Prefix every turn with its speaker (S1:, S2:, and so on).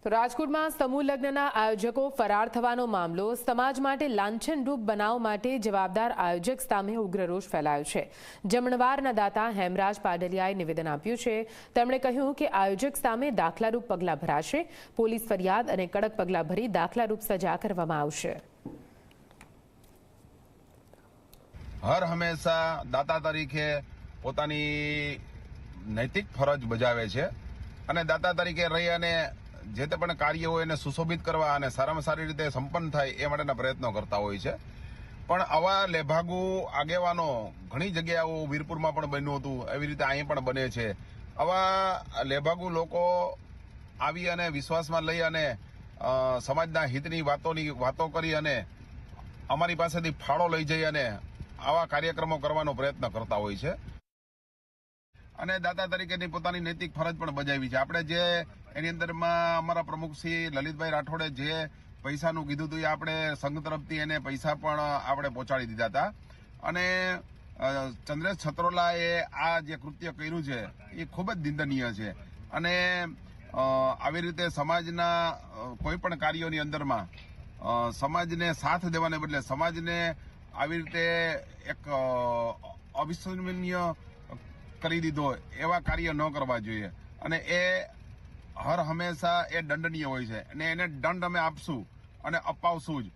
S1: તો રાજકોટમાં સમૂહ લગ્નના આયોજકો ફરાર થવાનો મામલો સમાજ માટે લાંછનરૂપ બનાવ માટે જવાબદાર આયોજક સામે ઉગ્ર રોષ ફેલાયો છે। જમણવારના દાતા હેમરાજ પાડલિયાએ નિવેદન આપ્યું છે। તેમણે કહ્યું કે આયોજક સામે દાખલારૂપ પગલાં ભરાશે, પોલીસ ફરિયાદ અને કડક પગલાં ભરી દાખલારૂપ સજા કરવામાં આવશે।
S2: હર હંમેશા દાતા તરીકે પોતાની નૈતિક ફરજ બજાવે છે અને દાતા તરીકે રહી અને જે તે પણ કાર્ય હોય એને સુશોભિત કરવા અને સારામાં સારી રીતે સંપન્ન થાય એ માટેના પ્રયત્નો કરતા હોય છે। પણ આવા લેભાગુ આગેવાનો ઘણી જગ્યાઓ વીરપુરમાં પણ બન્યું હતું, એવી રીતે અહીં પણ બને છે। આવા લેભાગુ લોકો આવી અને વિશ્વાસમાં લઈ અને સમાજના હિતની વાતો કરી અને અમારી પાસેથી ફાળો લઈ જઈ અને આવા કાર્યક્રમો કરવાનો પ્રયત્ન કરતા હોય છે અને દાતા તરીકેની પોતાની નૈતિક ફરજ પણ બજાવી છે। આપણે જે એની અંદરમાં અમારા પ્રમુખ શ્રી લલિતભાઈ રાઠોડે જે પૈસાનું કીધું હતું એ આપણે સંઘ તરફથી એને પૈસા પણ આપણે પહોંચાડી દીધા હતા અને ચંદ્રેશ છત્રોલાએ આ જે કૃત્ય કર્યું છે એ ખૂબ જ નિંદનીય છે અને આવી રીતે સમાજના કોઈ પણ કાર્યોની અંદરમાં સમાજને સાથ દેવાને બદલે સમાજને આવી રીતે એક અવિશ્વસનીય કરી દીધો એવા કાર્ય ન કરવા જોઈએ અને એ હર હંમેશા એ દંડનીય હોય છે અને એને દંડ અમે આપશું અને અપાવશું જ।